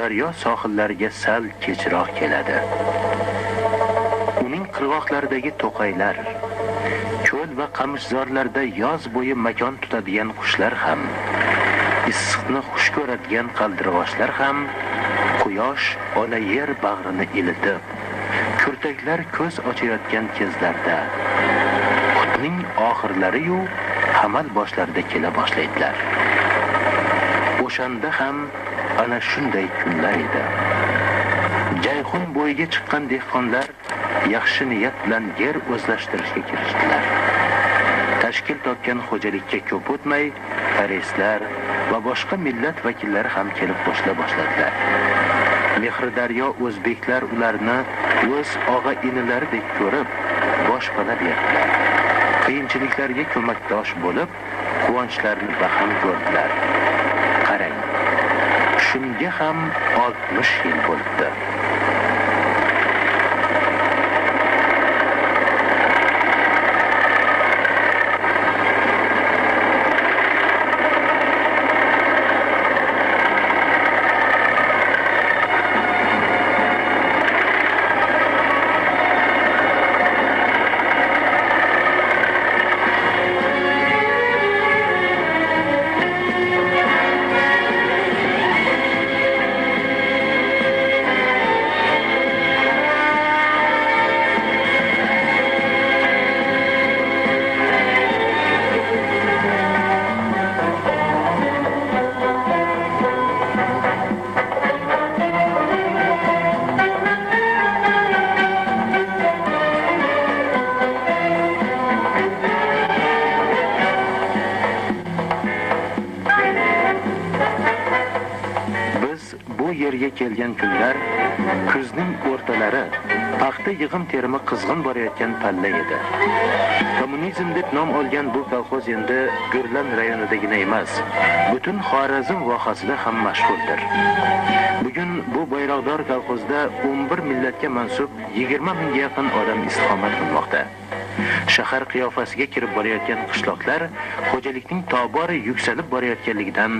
daryo sohillariga sal kechroq keladi. Uning qirg'oqlaridagi to'qaylar, ko'l va qamishzorlarda yoz bo'yi makon tutadigan qushlar ham, issiqni xush ko'radigan qaldirg'ochlar ham quyosh ona yer bag'rini ilitib, kurtaklar ko'z ochayotgan kezlarda, qutning oxirlari-yu hamal boshlarida kela boshlaydilar. O'shanda ham ana shunday kunlar edi. Jayhun bo'yiga chiqqan dehqonlar yaxshi niyat bilan yer o'zlashtirishga kirishdilar. Tashkil topgan xo'jalikka ko'p o'tmay, farislar va boshqa millat vakillari ham kelib qo'shila boshladilar. Mehridaryo o'zbeklar ularni o'z og'a-inilaridek ko'rib, boshpana berdilar. Qiyinchiliklarga ko'makdosh bo'lib, quvonchlarini baham ko'rdilar. Qarang, shunga ham 60 yil bo'libdi. yerga kelgan kunlar kuzning o'rtalari, paxta yig'im terimi qizg'in borayotgan palla edi. Kommunizm deb nom olgan bu kolxoz endi Gurlan rayonidagina emas, butun Xorazm vohasida ham mashhurdir. Bugun bu bayroqdor kolxozda 11 millatga mansub 20 mingga yaqin odam istiqomat qilmoqda. Shahar qiyofasiga kirib borayotgan qishloqlar xo'jalikning tobora yuksalib borayotganligidan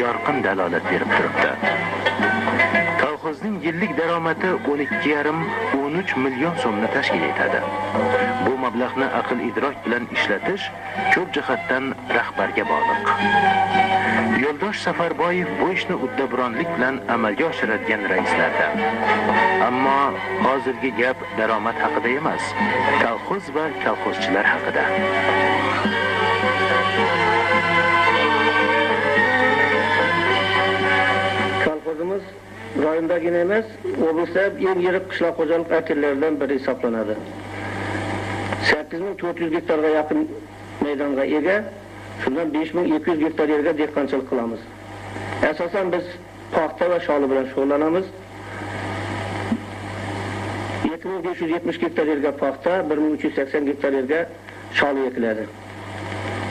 yorqin dalolat berib turibdi. Kolxozning yillik daromadi 12,5-13 million so'mni tashkil etadi. Bu mablag'ni aql-idrok bilan ishlatish ko'p jihatdan rahbarga bog'liq. Yo'ldosh Safarboyev bu ishni uddaburonlik bilan amalga oshiradigan raislardan. Ammo hozirgi gap daromad haqida emas, kolxoz va kolxozchilar haqida. Kolxozimiz rayondagina emas, oblastda eng yirik qishloq xo'jalik vakillaridan biri hisoblanadi. 8400 gektarga yaqin maydonga ega, shundan 5200 gektar yerga dehqonchilik qilamiz. Asosan biz paxta va sholi bilan shug'ullanamiz. 2570 gektar yerga paxta, 1380 gektar yerga sholi ekiladi.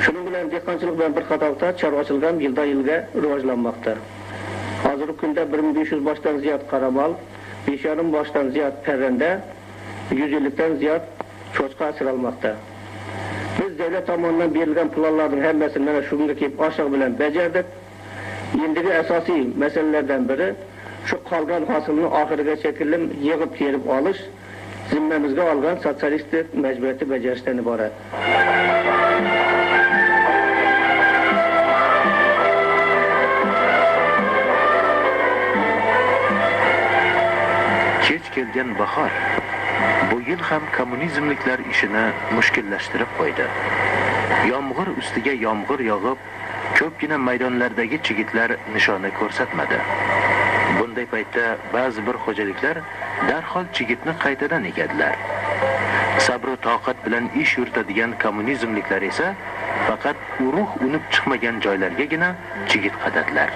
Shuning bilan dehqonchilik bilan bir qatorda chorvachilik ham yildan-yilga rivojlanmoqda. Hozirgi kunda 1500 boshdan ziyod qaramol, 5,5 boshdan ziyod parranda, 150 dan ziyod cho'chqa asralmoqda. Biz davlat tomonidan berilgan planlarning hammasini mana shu kunga kelib oshig'i bilan bajardik. Endigi asosiy masalalardan biri shu qolgan hosilni oxiriga shekilli yig'ib terib olish, zimmamizga olgan sotsialistik majburiyatni bajarishdan iborat. Kech kelgan bahor bu yil ham kommunizmliklar ishini mushkillashtirib qo'ydi. Yomg'ir ustiga yomg'ir yog'ib, ko'pgina maydonlardagi chigitlar nishona ko'rsatmadi. Bunday paytda ba'zi bir xo'jaliklar darhol chigitni qaytadan egadilar. Sabr va toqat bilan ish yuritadigan kommunizmliklar esa faqat urug' unib chiqmagan joylargagina chigit qadadilar.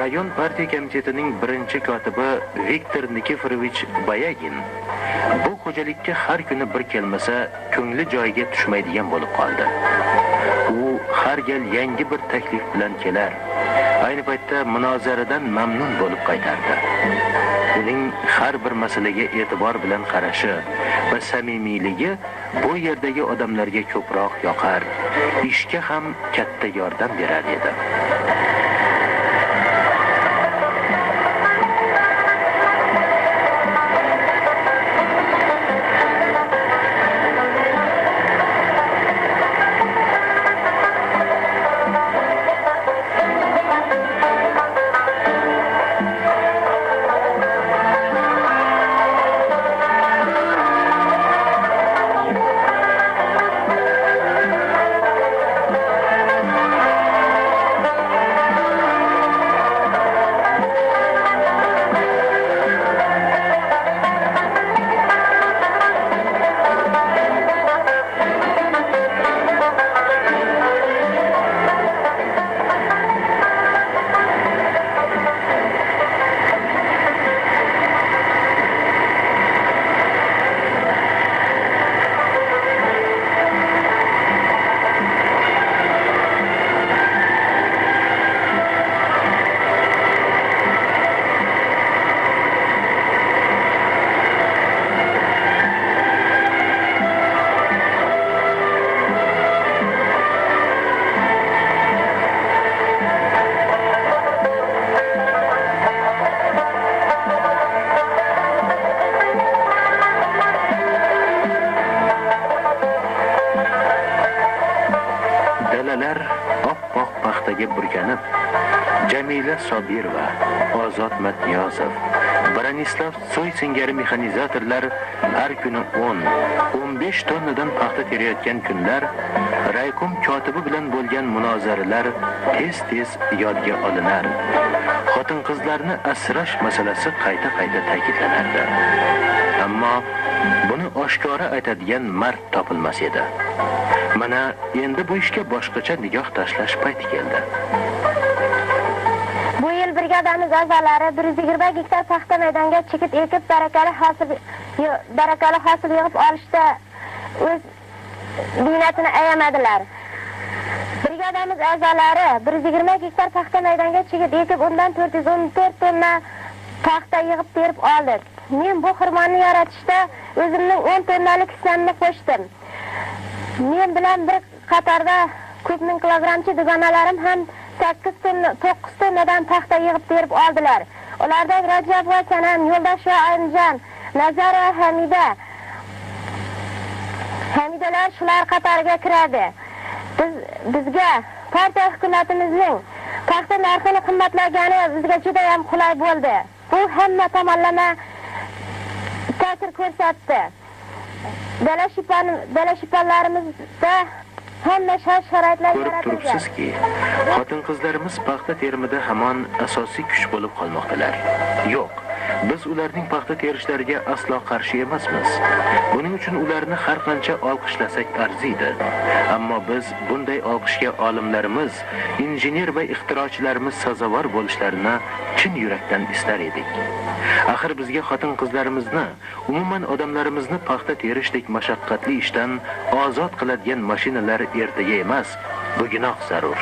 Rayon partiya komitetining birinchi kotibi Viktor Nikiforovich Bayagin bu xo'jalikka har kuni bir kelmasa, ko'ngli joyiga tushmaydigan bo'lib qoldi. U har gal yangi bir taklif bilan kelar. Ayni paytda munozaradan mamnun bo'lib qaytardi. Uning har bir masalaga e'tibor bilan qarashi va samimiyligi bu yerdagi odamlarga ko'proq yoqar, ishga ham katta yordam berar edi. Dalalar oppoq paxtaga burkanib, Jamila Sobirova, Ozod Matniyozov, Branislav Tsoy singari mexanizatorlar har kuni 10-15 tonnadan paxta terayotgan kunlar, raykom kotibi bilan bo'lgan munozaralar tez-tez yodga olinar. Xotin-qizlarni asrash masalasi qayta-qayta ta'kidlanardi. Ammo buni oshkora aytadigan mard topilmas edi. Mana endi bu ishga boshqacha nigoh tashlash payti keldi. Bu yil brigadamiz a'zolari 120 gektar paxta maydonga chigit ekib barakali hosil yig'ib olishda o'z niyatini ayamadilar. Brigadamiz a'zolari 120 gektar paxta maydonga chigit ekib undan 414 tonna paxta yig'ib terib oldik. Men bu xirmonni yaratishda o'zimning 10 tonnalik hissamni qo'shdim. Men bilan bir qatorda ko'p ming kilogramchi dugonalarim ham 9 tonnadan paxta yig'ib terib oldilar. Ulardan Rajab va Sanam, Yo'ldosh va Anjan, Nazar va Hamidalar shular qatoriga kiradi. Bizga partiya hukumatimizning paxta narxini qimmatlagani bizga juda ham qulay bo'ldi. Bu hamma tomonlama ta'sir ko'rsatdi. Dala shipanlarimizda hamma shart-sharoitlar Ko'rib yaratilgan. turibsizki, xotin-qizlarimiz paxta terimida hamon asosiy kuch bo'lib qolmoqdalar. Yo'q, biz ularning paxta terishlariga aslo qarshi emasmiz. Buning uchun ularni har qancha olqishlasak arziydi. Ammo biz bunday olqishga olimlarimiz, injener va ixtirochilarimiz sazovor bo'lishlarini chin yurakdan istar edik. Axir bizga xotin-qizlarimizni, umuman odamlarimizni paxta terishdek mashaqqatli ishdan ozod qiladigan mashinalar ertaga emas, bugunoq zarur.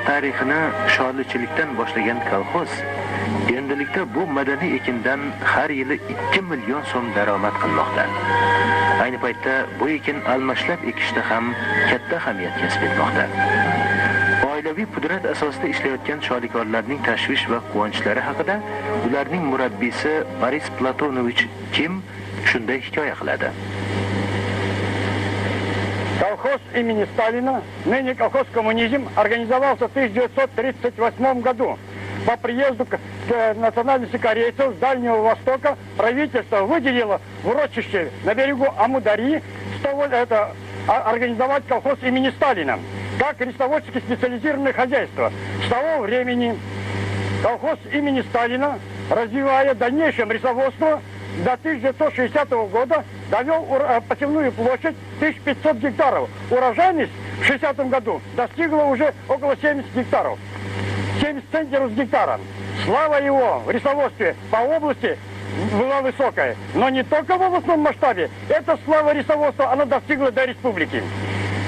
Tarixini sholichilikdan boshlagan kolxoz endilikda bu madaniy ekindan har yili 2 million so'm daromad qilmoqda. Ayni paytda bu ekin almashlab ekishda ham katta ahamiyat kasb etmoqda. Oilaviy pudrat asosida ishlayotgan sholikorlarning tashvish va quvonchlari haqida ularning murabbiysi Boris Platonovich Kim shunday hikoya qiladi. Колхоз имени Сталина, ныне колхоз «Коммунизм», организовался в 1938 году. По приезду национальности корейцев с Дальнего Востока правительство выделило в урочище на берегу Амудари организовать колхоз имени Сталина, как рисоводчески специализированное хозяйство. С того времени колхоз имени Сталина, развивая в дальнейшем рисоводство, до 1960 года довел посевную площадь 1500 гектаров. Урожайность в 1960 году достигла уже около 70 гектаров. 70 центнеров с гектара. Слава его в рисоводстве по области была высокая. Но не только в областном масштабе. Эта слава рисоводства, она достигла до республики.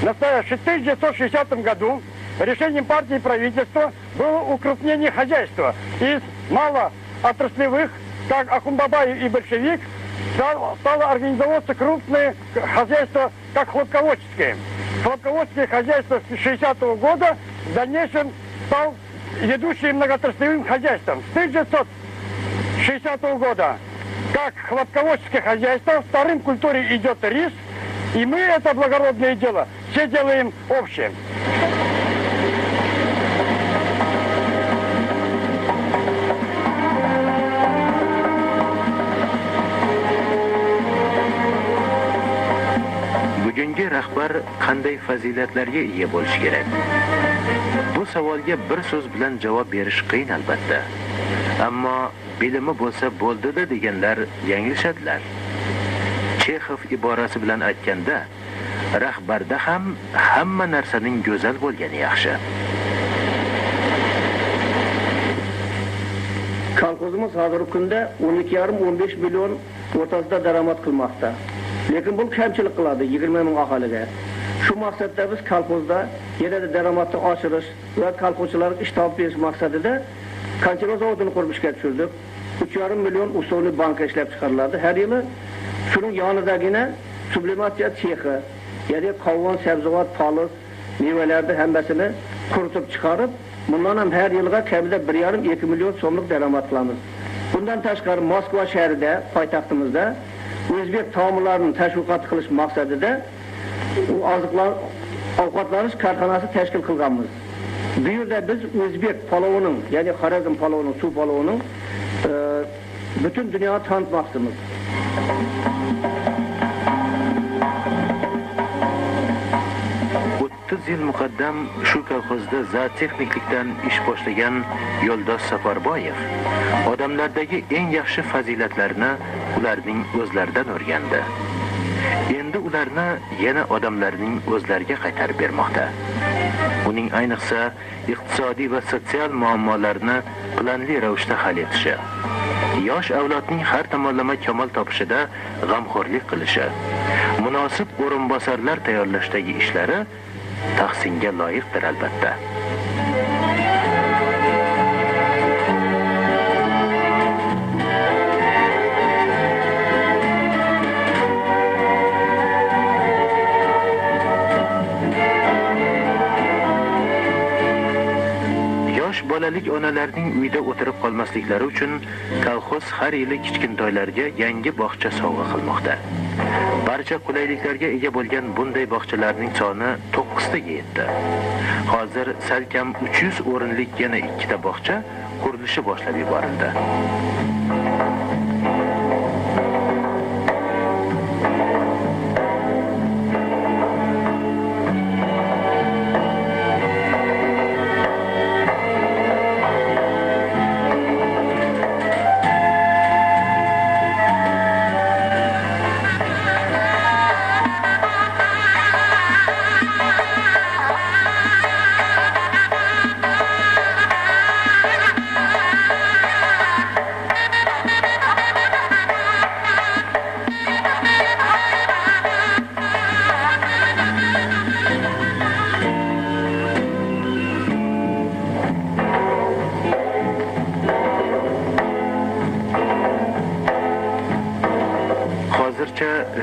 В 1960 году решением партии и правительства было укрупнение хозяйства. Из малоотраслевых, как Ахунбабай и большевик, стало организовываться крупные хозяйства, как хлопководческие. Хлопководческое хозяйство с 60-го года в дальнейшем стал ведущим многоотраслевым хозяйством. С 1960 года, как хлопководческое хозяйство, вторым в культуре идет рис, и мы это благородное дело все делаем общее. Bugungi rahbar qanday fazilatlarga ega bo'lishi kerak? Bu savolga bir so'z bilan javob berish qiyin albatta. Ammo bilimi bo'lsa bo'ldi-da deganlar yanglishadilar. Chexov iborasi bilan aytganda, rahbarda ham hamma narsaning go'zal bo'lgani yaxshi. Kolxozimiz hozirgi kunda 12,5-15 million o'rtasida daromad qilmoqda. Lekin bu kamchilik qiladi 20 ming aholiga. Shu maqsadda biz kolxozda yanada daromadni oshirish va kolxozchilarga ish topib berish maqsadida konserva zavodini qurib ishga tushirdik. 3,5 million usulli banka ishlab chiqariladi har yili. Shuning yonidagina sublimatsiya sexi, ya'ni qovun, sabzavot, poliz, mevalarni hammasini quritib chiqarib, bundan ham har yilga kamida 1,5-2 million so'mlik daromad qilamiz. Bundan tashqari Moskva shahrida, poytaxtimizda o'zbek taomlarini tashviqot qilish maqsadida ovqatlanish korxonasi tashkil qilganmiz. Bu yerda biz o'zbek palovining, ya'ni Xorazm palovining, suv palovining butun dunyoga tanitmoqchimiz. Yil muqaddam shu kolxozda zootexniklikdan ish boshlagan Yo'ldosh Safarboyev odamlardagi eng yaxshi fazilatlarni ularning o'zlaridan o'rgandi. Endi ularni yana odamlarning o'zlariga qaytarib bermoqda. Uning ayniqsa iqtisodiy va sotsial muammolarni planli ravishda hal etishi, yosh avlodning har tomonlama kamol topishida g'amxo'rlik qilishi, munosib o'rinbosarlar tayyorlashdagi ishlari tahsinga loyiqdir albatta. Yosh bolalik onalarning uyda o'tirib qolmasliklari uchun kolxoz har yili kichkintoylarga yangi bog'cha sovg'a qilmoqda. Barcha qulayliklarga ega bo'lgan bunday bog'chalarning soni 9 taga yetdi. Hozir salkam 300 o'rinlik yana 2 ta bog'cha qurilishi boshlab yuborildi.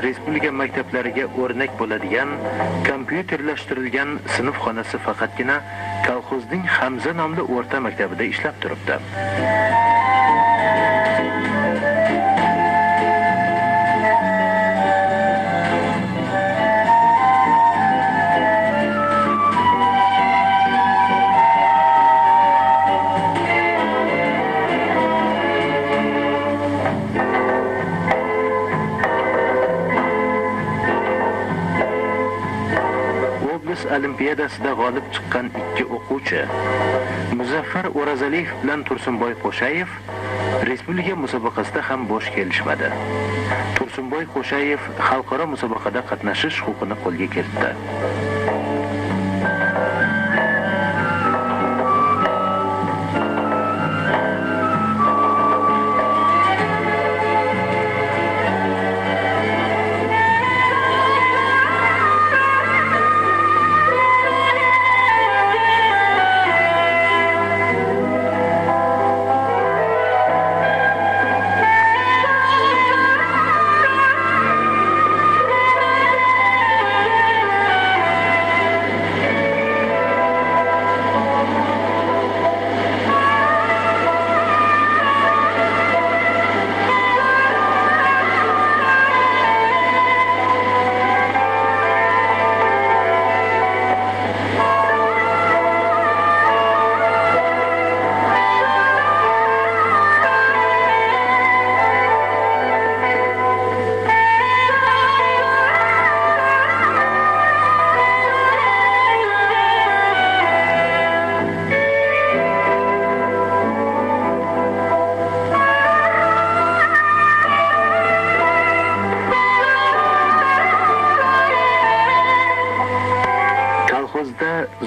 Respublika maktablariga o'rnak bo'ladigan kompyuterlashtirilgan sinf xonasi faqatgina kolxozning Hamza nomli o'rta maktabida ishlab turibdi. Nemis olimpiadasida g'olib chiqqan 2 o'quvchi Muzaffar O'razaliyev bilan Tursunboy Qo'shayev respublika musobaqasida ham bo'sh kelishmadi. Tursunboy Qo'shayev xalqaro musobaqada qatnashish huquqini qo'lga kiritdi.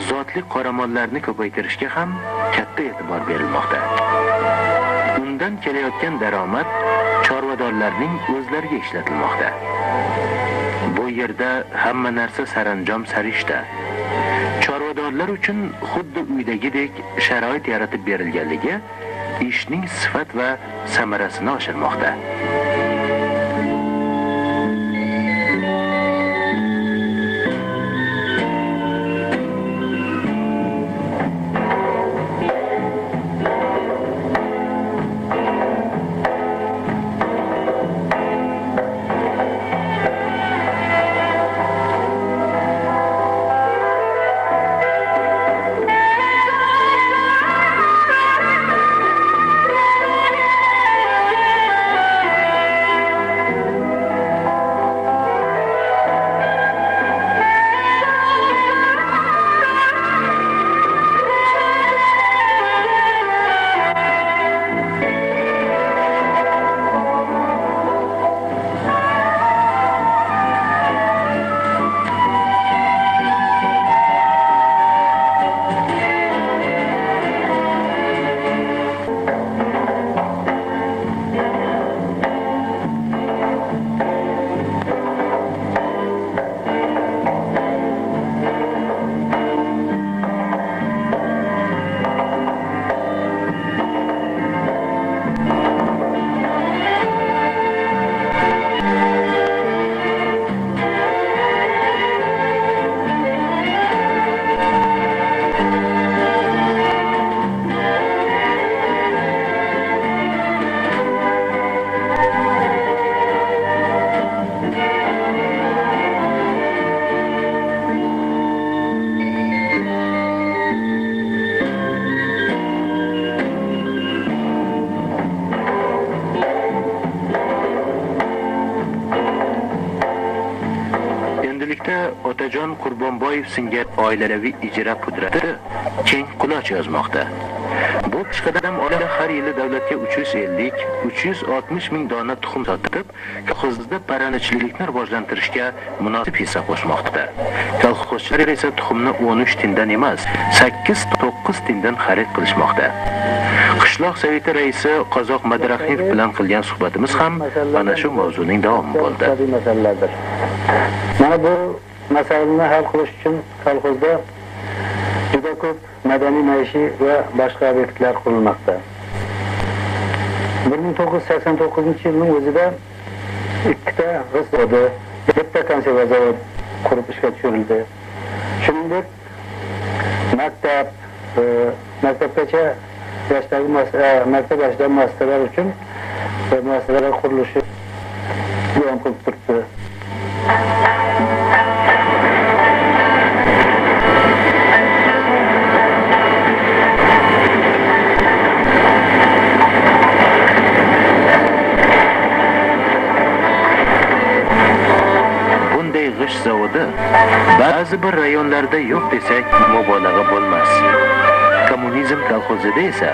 Zotli qoramollarni ko'paytirishga ham katta e'tibor berilmoqda. Undan kelayotgan daromad chorvadorlarning o'zlariga ishlatilmoqda. Bu yerda hamma narsa saranjom sarishta. Chorvadorlar uchun xuddi uydagidek sharoit yaratib berilganligi ishning sifat va samarasini oshirmoqda. Otajon Qurbonboyev singari oilaviy ijro pudrati keng quloch yozmoqda. Bu peshqadam oila har yili davlatga 350-360 ming dona tuxum sotib, kolxozda parrandachilikni rivojlantirishga munosib hissa qo'shmoqda. Kolxozchilar esa tuxumni 13 tiyindan emas, 8-9 tiyindan xarid qilishmoqda. Qishloq soveti raisi Qozoq Madraximov bilan qilgan suhbatimiz ham mana shu mavzuning davomi bo'ldi. Mana bu masalani hal qilish uchun kolxozda juda ko'p madaniy maishiy va boshqa obyektlar qurilmoqda. 1989-yilning o'zida 2 ta g'iz zavodi, 7 ta konserva zavod qurib ishga tushirildi. Shuningdek, maktabgacha maktab yoshidagi muassasalar uchun muassasalar qurilishi davom qilib turibdi. bunday g'isht zavodi ba'zi bir rayonlarda yo'q desak mubolag'a bo'lmas. Kommunizm kolxozida esa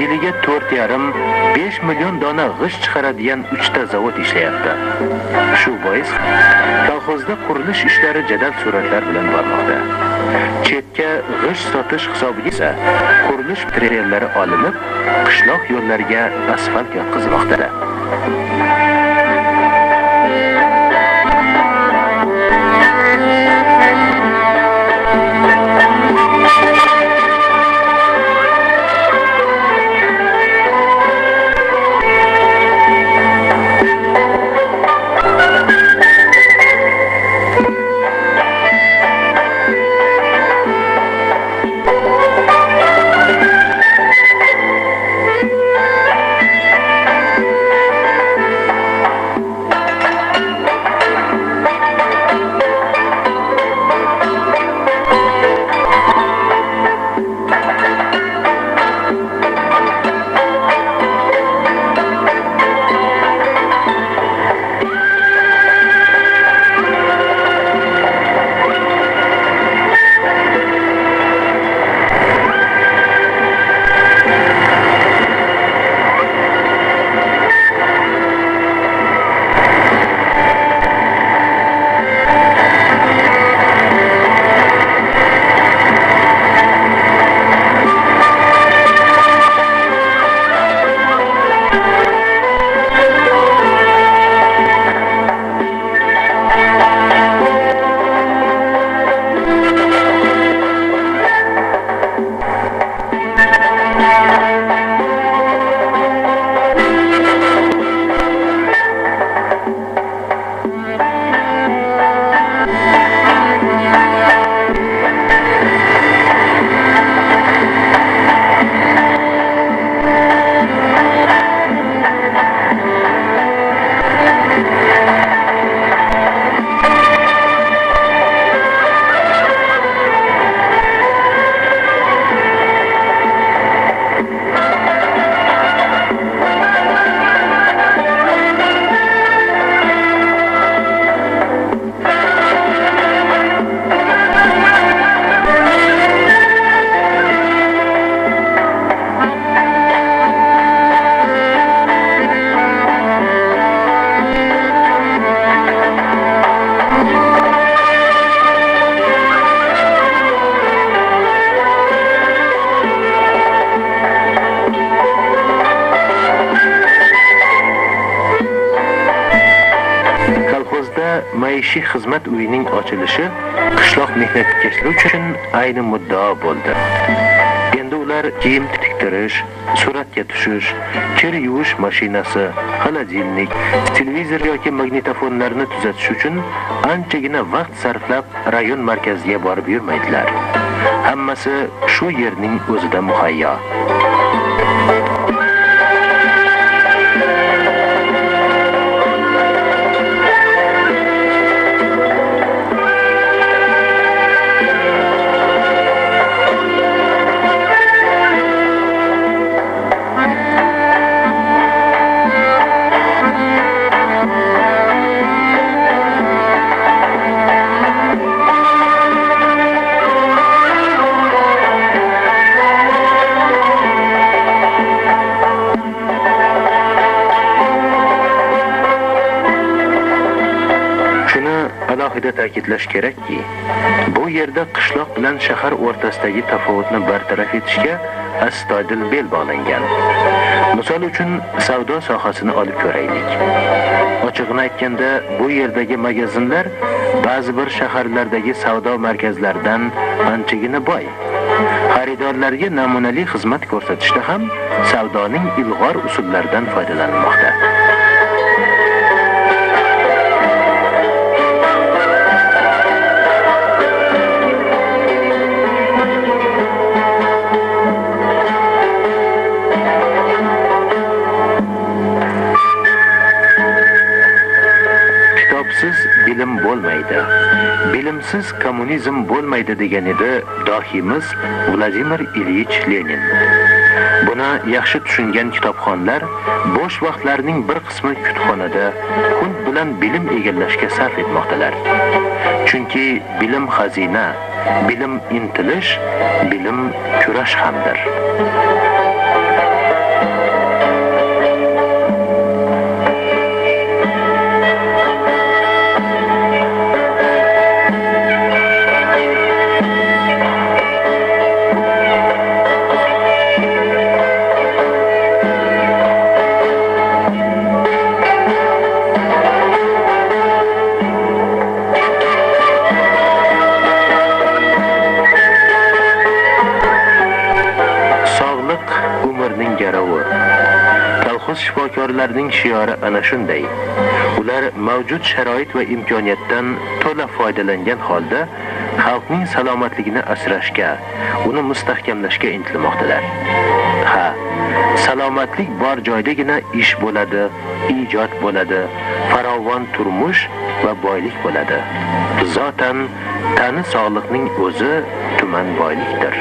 yiliga 4,5-5 million dona g'isht chiqaradigan 3 ta zavod ishlayapti. Shu bois kolxozda qurilish ishlari jadal sur'atlar bilan bormoqda. Chetga g'isht sotish hisobiga esa qurilish materiallari olinib, qishloq yo'llariga asfalt yotqizilmoqda. maishiy xizmat uyining ochilishi qishloq mehnatkashlar uchun ayni muddao bo'ldi. Endi ular kiyim tiktirish, suratga tushish, kir yuvish mashinasi, xolodilnik, televizor yoki magnitofonlarni tuzatish uchun anchagina vaqt sarflab rayon markaziga borib yurmaydilar. Hammasi shu yerning o'zida muhayyo. Alohida ta'kidlash kerakki, bu yerda qishloq bilan shahar o'rtasidagi tafovutni bartaraf etishga astoydil bel bog'langan. Misol uchun savdo sohasini olib ko'raylik. Ochig'ini aytganda, bu yerdagi magazinlar ba'zi bir shaharlardagi savdo markazlaridan anchagina boy. Xaridorlarga namunali xizmat ko'rsatishda ham savdoning ilg'or usullaridan foydalanilmoqda. Bilim bo'lmaydi. Bilimsiz kommunizm bo'lmaydi degan edi dohimiz Vladimir Ilyich Lenin. Buni yaxshi tushungan kitobxonlar bo'sh vaqtlarining bir qismi kutubxonada kunt bilan bilim egallashga sarf etmoqdalar. Chunki bilim xazina, bilim intilish, bilim kurash hamdir. Shifokorlarning shiori ana shunday. Ular mavjud sharoit va imkoniyatdan to'la foydalangan holda xalqning salomatligini asrashga, uni mustahkamlashga intilmoqdalar. Ha, salomatlik bor joydagina ish bo'ladi, ijod bo'ladi, farovon turmush va boylik bo'ladi. Zotan tani sog'liqning o'zi tuman boylikdir.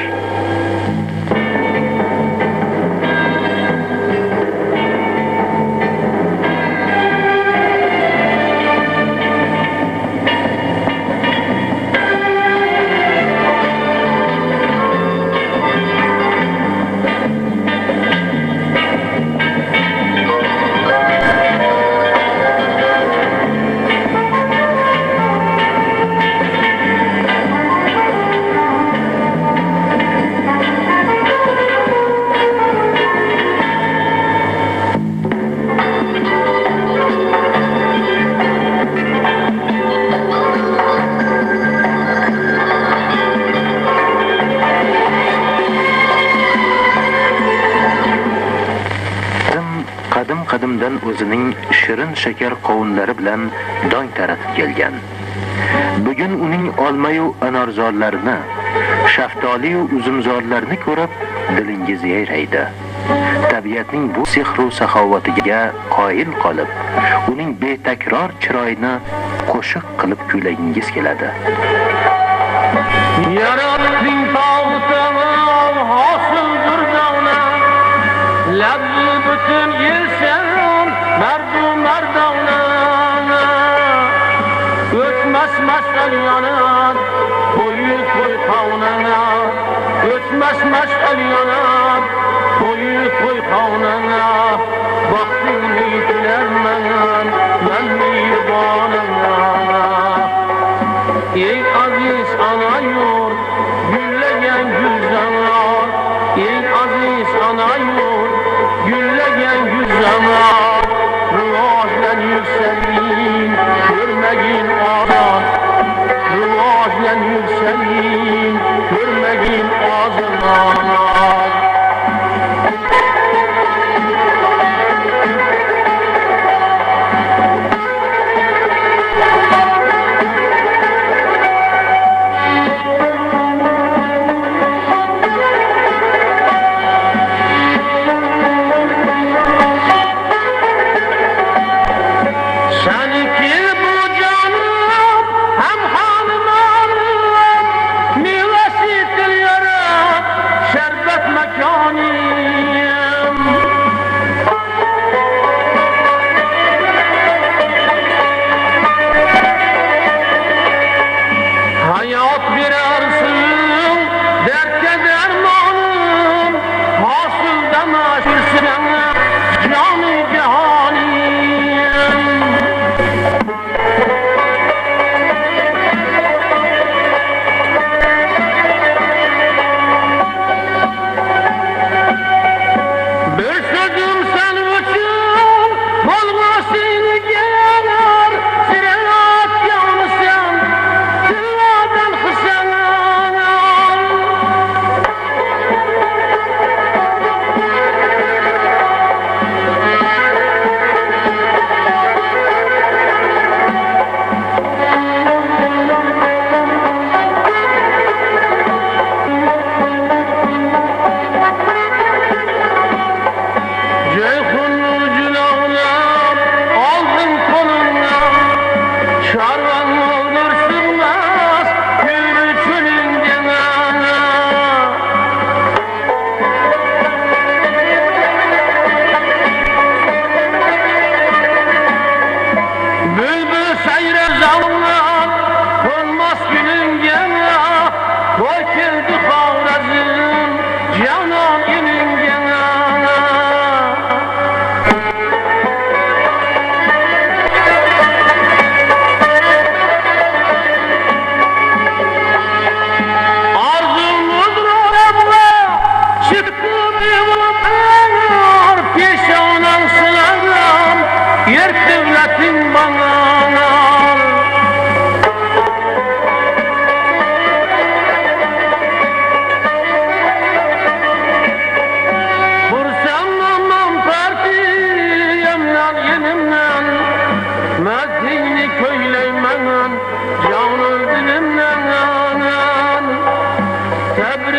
Qadimdan o'zining shirin shakar qovunlari bilan dong taratib kelgan. Bugun uning olma-yu anorzorlarini, shaftoli-yu uzumzorlarini ko'rib dilingiz yayraydi. Tabiatning bu sehru saxovatiga qoyil qolib, uning betakror chiroyini qo'shiq qilib kuylagingiz keladi. Yaratding tog'ni hosil durdona, labli butun yilsan mardona, o'tmas mash'al yonar, qo'yil qo'y qavnana, o'tmas mash'al yonar, qo'yil qo'y qavnana, baxtingni tilarman, men mehribonaman. Eng aziz ana yurt, gullagan gulzamor, eng aziz ana yurt, gullagan gulzamor, rivojlan yuksaling, ko'rmagin ozod, rivojlan yuksaling, ko'rmagin ozod.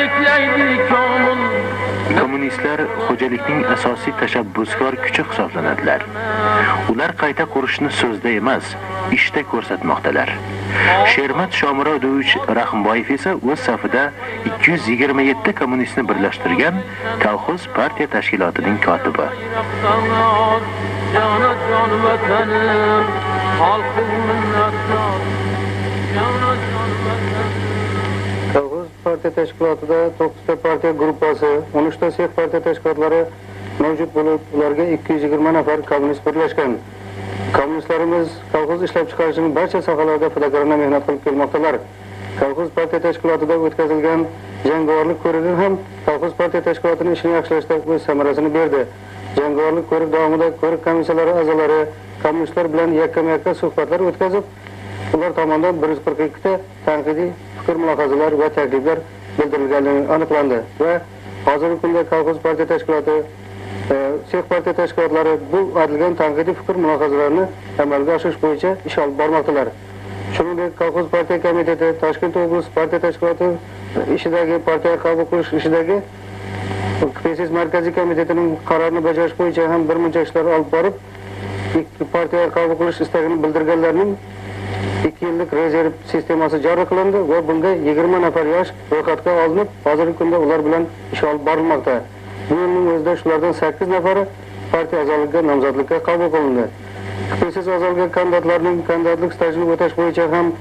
beklaydi komil. Kommunistlar xo'jalikning asosiy tashabbuskor kuchi hisoblanadilar. Ular qayta qurishni so'zda emas, ishda ko'rsatmoqdalar. Shermat Shomurodovich Rahimboyev esa o'z safida 227 kommunistni birlashtirgan kolxoz partiya tashkilotining kotibi. Jonajon vatanim, xalqim minnatdor. Jonajon vatanim. Kolxoz partiya tashkilotida 9 ta partiya gruppasi, 13 ta sex partiya tashkilotlari mavjud bo'lib, ularga 220 nafar kommunist birlashgan. Kommunistlarimiz kolxoz ishlab chiqarishning barcha sohalarida fidokorona mehnat qilib kelmoqdalar. Kolxoz partiya tashkilotida o'tkazilgan jangovarlik ko'rigi ham kolxoz partiya tashkilotining ishini yaxshilashda o'z samarasini berdi. Jangovarlik ko'rik davomida ko'rik komissiyalari a'zolari kommunistlar bilan yakkama-yakka suhbatlar o'tkazib, ular tomonidan 142 ta tanqidiy fikr mulohazalar va takliflar bildirilganligi aniqlandi va hozirgi kunda kolxoz partiya tashkiloti sex partiya tashkilotlari bu aytilgan tanqidiy fikr mulohazalarini amalga oshirish bo'yicha ish olib bormoqdalar. Shuningdek, kolxoz partiya komiteti Toshkent oblast partiya tashkiloti ishidagi partiya qabul qilish ishidagi KPSS markaziy komitetining qarorini bajarish bo'yicha ham bir muncha ishlar olib borib, partiya qabul qilish istagini bildirganlarning 2 yillik rezerv sistemasi joriy qilindi va bunga 20 nafar yosh ro'yxatga olinib, hozirgi kunda ular bilan ish olib borilmoqda. Bu yilning o'zida shulardan 8 nafari partiya a'zoligiga nomzodlikka qabul qilindi. KPSS a'zoligiga kandidatlarning kandidatlik stajini o'tash bo'yicha ham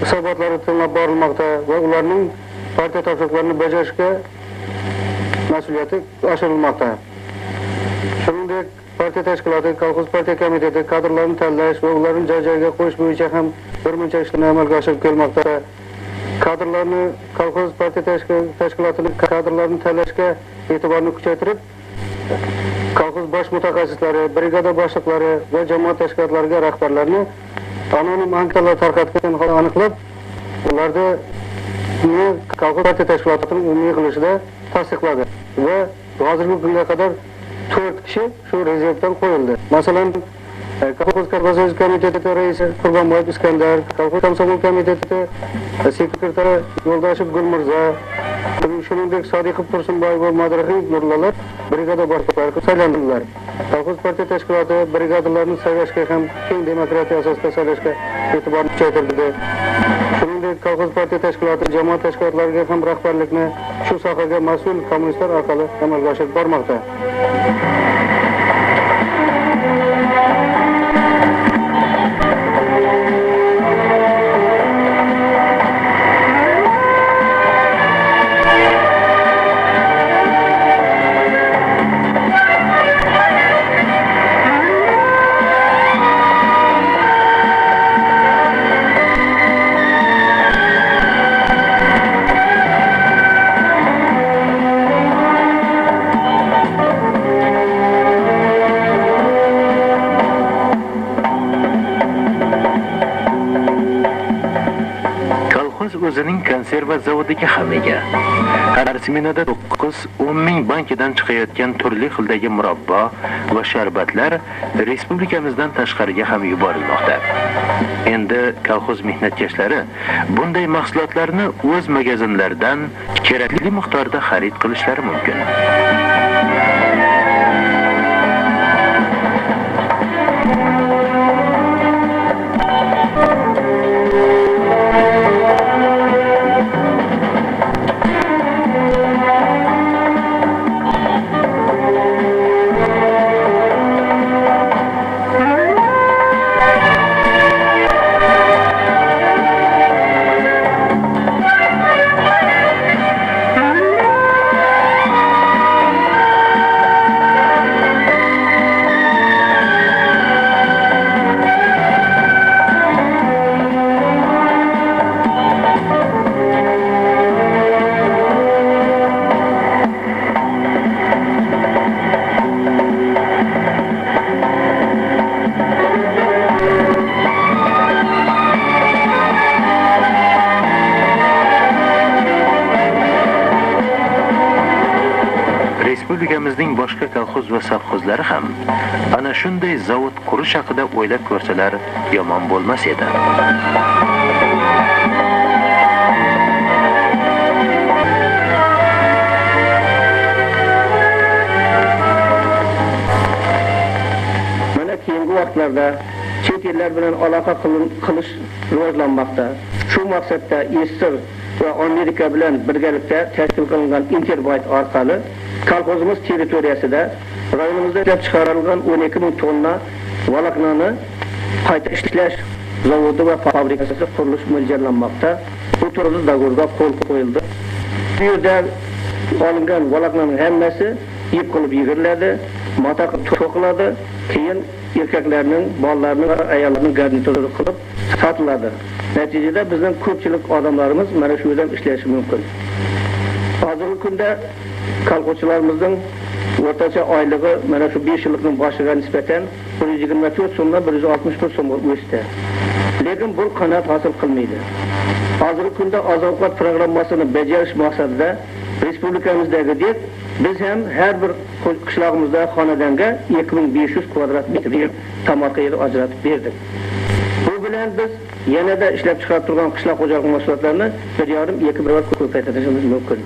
hisobotlari tinglab borilmoqda va ularning partiya topshiriqlarini bajarishga mas'uliyati oshirilmoqda. Shuningdek, partiya tashkiloti, kolxoz partiya komiteti kadrlarni tanlash va ularni joy-joyiga qo'yish bo'yicha ham bir muncha ishlarni amalga oshirib kelmoqda. Kadrlarni kolxoz partiya tashkilotining kadrlarini tanlashga e'tiborni kuchaytirib, kolxoz bosh mutaxassislari, brigada boshliqlari va jamoat tashkilotlariga rahbarlarni anonim anketalar tarqatgan holda aniqlab, ularda kolxoz partiya tashkilotining umumiy yig'ilishida tasdiqladi va hozirgi kunga qadar 4 kishi shu rezervdan qo'yildi. Masalan, kolxoz kolxoz komiteti raisi Qurbonboyev Iskandar, kolxoz komsomol komiteti sekretari Yo'ldoshev Gulmirzo, shuningdek Sodiqov Tursunboyev va Madrahiy Nurlalar brigada boshliqlari saylandilar. Kolxoz partiya tashkiloti brigadalarni saylashga ham keng demokratiya asosida saylashga e'tiborni kuchaytirdi. Shuningdek, kolxoz partiya tashkiloti jamoat tashkilotlariga ham rahbarlikni shu sohaga mas'ul kommunistlar orqali amalga oshirib bormoqda. o'zining konserva zavodiga ham ega. Har smenada 9-10 ming bankidan chiqayotgan turli xildagi murabbo va sharbatlar respublikamizdan tashqariga ham yuborilmoqda. Endi kolxoz mehnatkashlari bunday mahsulotlarni o'z magazinlaridan kerakli miqdorda xarid qilishlari mumkin. Respublikamizning boshqa kolxoz va savxozlari ham ana shunday zavod qurish haqida o'ylab ko'rsalar yomon bo'lmas edi. yurtlarda chet ellar bilan aloqa qilish rivojlanmoqda. Shu maqsadda Istir va Amerika bilan birgalikda tashkil qilingan Interbyte orqali kolxozimiz territoriyasida rayonimizda ishlab chiqarilgan 12 ming tonna voloknoni qayta ishlash zavodi va fabrikasi qurilish mo'ljallanmoqda. Bu turli dogovorga qo'l qo'yildi. Bu yerda olingan voloknoning hammasi ip qilib yigiriladi, mata to'qiladi, keyin erkaklarning, bolalarning va ayollarning garnituri qilib sotiladi. Natijada bizning ko'pchilik odamlarimiz mana shu yerdan ishlashi mumkin. Hozirgi kunda kolxozchilarimizning o'rtacha oyligi mana shu 5 yillikning boshiga nisbatan 124 so'mdan 161 so'mga o'sdi. Lekin bu qanoat hosil qilmaydi. Hozirgi kunda oziq-ovqat programmasini bajarish maqsadida respublikamizdagidek biz ham har bir qishlog'imizda xonadonga 2500 kvadrat metr tomorqa yer ajratib berdik. Bu bilan biz yanada ishlab chiqarib turgan qishloq xo'jalik mahsulotlarini 1,5-2 barobar ko'paytirishimiz mumkin.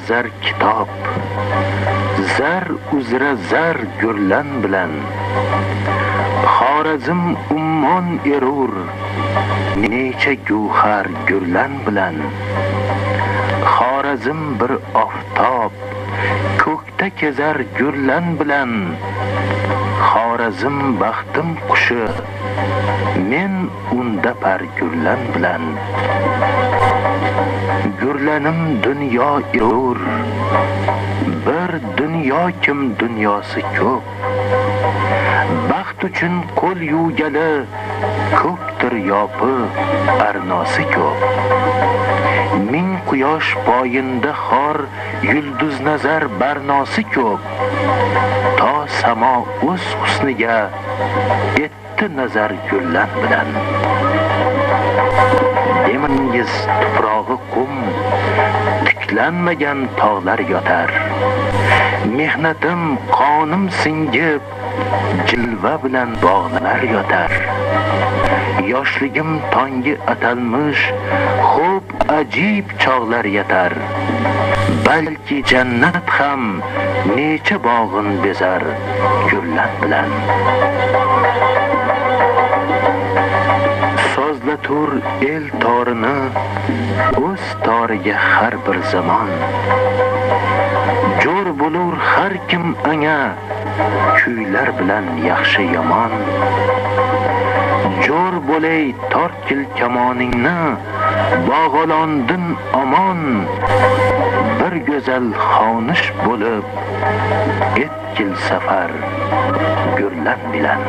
zar kitob, zar uzra zar gurlan bilan. Xorazm ummon erur, necha guhar gurlan bilan. Xorazm bir oftob, ko'kda kezar gurlan bilan. Xorazm baxtim qushi, men unda par gurlan bilan. Gurlanim dunyo erur, bir dunyo kim dunyosi ko'p. Baxt uchun qo'l yuvgali, ko'pdir yopi arnosi ko'p. Ming quyosh poyinda xor, yulduz nazar barnosi ko'p. To samo o'z husniga etdi nazar gullan bilan. Demangiz tuprog'i qum, tiklanmagan tog'lar yotar. Mehnatim qonim singib, jilva bilan bog'lar yotar. Yoshligim tongi atalmish, xo'p ajib chog'lar yatar. Balki jannat ham necha bog'in bezar gullan bilan. Sozlatur el torini, o'z toriga har bir zamon. Jo'r bo'lur har kim anga, kuylar bilan yaxshi yomon. Jo'r bo'lay tortkil kamoningni, bog'olondin omon. Bir go'zal xonish bo'lib, etkil safar gurlan bilan.